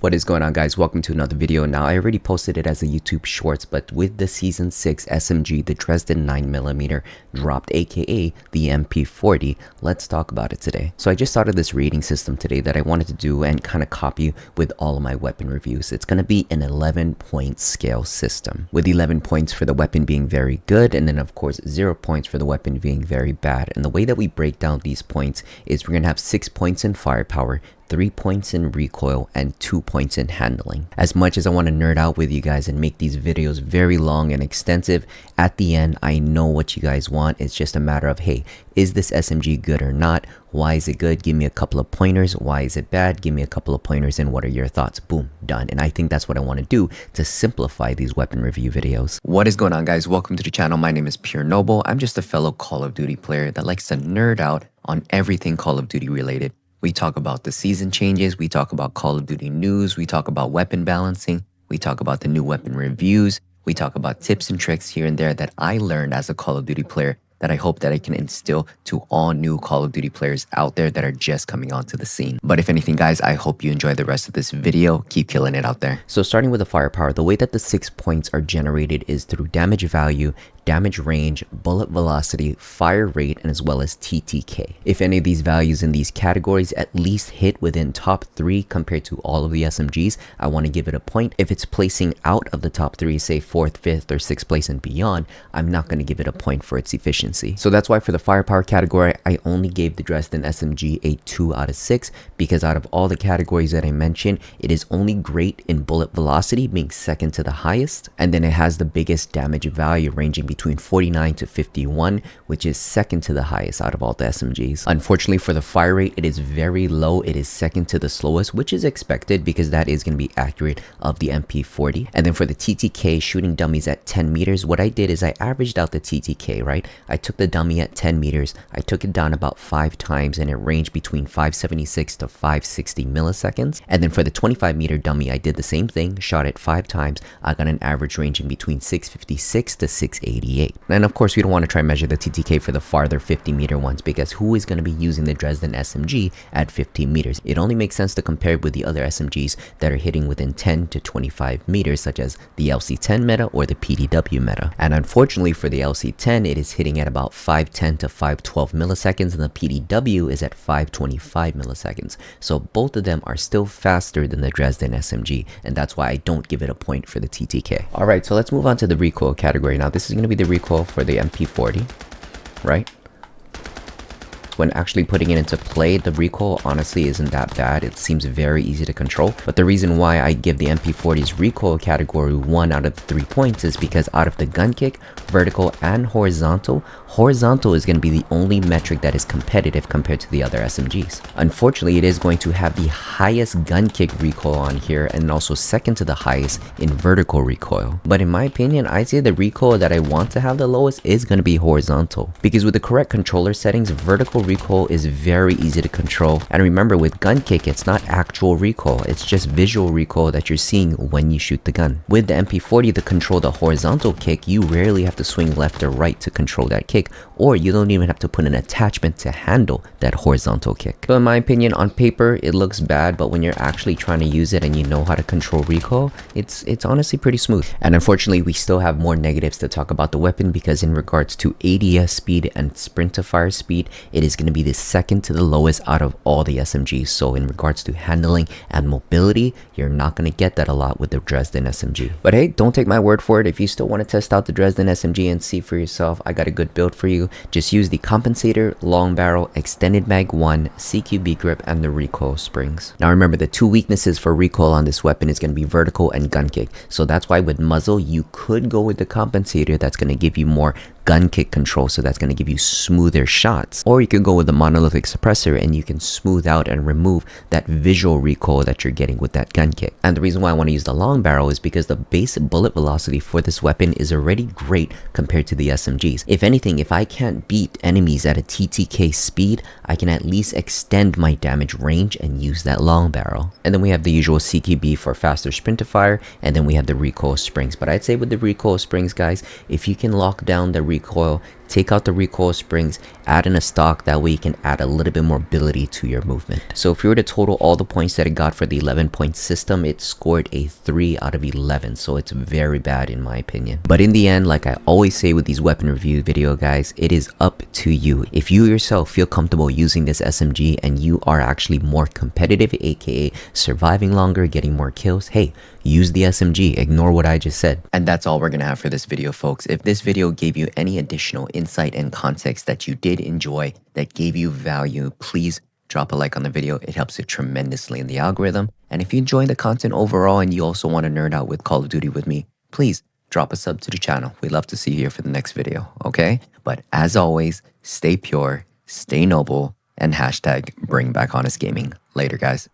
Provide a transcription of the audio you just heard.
What is going on, guys? Welcome to another video. Now, I already posted it as a YouTube shorts, but with the season 6 SMG, the Dresden 9mm dropped, aka the MP40, let's talk about it today. So I just started this rating system today that I wanted to do and kind of copy with all of my weapon reviews. It's going to be an 11-point scale system, with 11 points for the weapon being very good, and then of course 0 points for the weapon being very bad. And the way that we break down these points is we're going to have 6 points in firepower, 3 points in recoil, and 2 points in handling. As much as I want to nerd out with you guys and make these videos very long and extensive, at the end I know what you guys want. It's just a matter of, hey, is this SMG good or not? Why is it good? Give me a couple of pointers. Why is it bad? Give me a couple of pointers, and what are your thoughts? Boom, done. And I think that's what I want to do to simplify these weapon review videos. What is going on, guys? Welcome to the channel. My name is Pure Noble. I'm just a fellow Call of Duty player that likes to nerd out on everything Call of Duty related. We talk about the season changes, we talk about Call of Duty news, we talk about weapon balancing, we talk about the new weapon reviews, we talk about tips and tricks here and there that I learned as a Call of Duty player that I hope that I can instill to all new Call of Duty players out there that are just coming onto the scene. But if anything, guys, I hope you enjoy the rest of this video. Keep killing it out there. So starting with the firepower, the way that the 6 points are generated is through damage value, damage range, bullet velocity, fire rate, and as well as TTK. If any of these values in these categories at least hit within top 3 compared to all of the SMGs, I want to give it a point. If it's placing out of the top 3, say 4th, 5th, or 6th place and beyond, I'm not going to give it a point for its efficiency. So that's why for the firepower category, I only gave the Dresden SMG a 2 out of 6, because out of all the categories that I mentioned, it is only great in bullet velocity, being second to the highest, and then it has the biggest damage value, ranging between 49 to 51, which is second to the highest out of all the SMGs. Unfortunately for the fire rate, it is very low. It is second to the slowest, which is expected because that is going to be accurate of the MP40. And then for the TTK, shooting dummies at 10 meters, what I did is I averaged out the TTK, right? I took the dummy at 10 meters, I took it down about 5 times, and it ranged between 576 to 560 milliseconds. And then for the 25 meter dummy, I did the same thing, shot it 5 times. I got an average ranging between 656 to 688. And of course, we don't want to try and measure the TTK for the farther 50 meter ones, because who is going to be using the Dresden SMG at 15 meters? It only makes sense to compare it with the other SMGs that are hitting within 10 to 25 meters, such as the LC10 meta or the PDW meta. And unfortunately for the LC10, it is hitting at about 510 to 512 milliseconds, and the PDW is at 525 milliseconds. So both of them are still faster than the Dresden SMG, and that's why I don't give it a point for the TTK. Alright, so let's move on to the recoil category. Now this is going to be the recoil for the MP40, right? When actually putting it into play, the recoil honestly isn't that bad. It seems very easy to control. But the reason why I give the MP40's recoil category 1 out of 3 points is because out of the gun kick, vertical, and horizontal is going to be the only metric that is competitive compared to the other SMGs. Unfortunately, it is going to have the highest gun kick recoil on here, and also second to the highest in vertical recoil. But in my opinion, I say the recoil that I want to have the lowest is going to be horizontal, because with the correct controller settings, vertical recoil is very easy to control. And remember, with gun kick, it's not actual recoil, it's just visual recoil that you're seeing when you shoot the gun. With the MP40, to control the horizontal kick, you rarely have to swing left or right to control that kick, or you don't even have to put an attachment to handle that horizontal kick. So in my opinion, on paper it looks bad, but when you're actually trying to use it and you know how to control recoil, it's honestly pretty smooth. And unfortunately, we still have more negatives to talk about the weapon, because in regards to ADS speed and sprint to fire speed, it is going to be the second to the lowest out of all the SMGs. So in regards to handling and mobility, you're not going to get that a lot with the Dresden SMG. But hey, don't take my word for it. If you still want to test out the Dresden SMG and see for yourself, I got a good build for you. Just use the compensator, long barrel, extended mag 1, CQB grip, and the recoil springs. Now remember, the 2 weaknesses for recoil on this weapon is going to be vertical and gun kick. So that's why with muzzle, you could go with the compensator. That's going to give you more gun kick control, so that's going to give you smoother shots. Or you can go with the monolithic suppressor and you can smooth out and remove that visual recoil that you're getting with that gun kick. And the reason why I want to use the long barrel is because the base bullet velocity for this weapon is already great compared to the SMGs. If anything, if I can't beat enemies at a TTK speed, I can at least extend my damage range and use that long barrel. And then we have the usual CQB for faster sprint to fire, and then we have the recoil springs. But I'd say with the recoil springs, guys, if you can lock down the recoil Take out the recoil springs, add in a stock, that way you can add a little bit more ability to your movement. So if you were to total all the points that it got for the 11-point system, it scored a 3 out of 11, so it's very bad in my opinion. But in the end, like I always say with these weapon review video guys, it is up to you. If you yourself feel comfortable using this SMG and you are actually more competitive, aka surviving longer, getting more kills, hey, use the SMG, ignore what I just said. And that's all we're gonna have for this video, folks. If this video gave you any additional insight and context that you did enjoy, that gave you value, please drop a like on the video. It helps it tremendously in the algorithm. And if you enjoy the content overall and you also want to nerd out with Call of Duty with me, please drop a sub to the channel. We'd love to see you here for the next video, okay? But as always, stay pure, stay noble, and hashtag bring back honest gaming. Later, guys.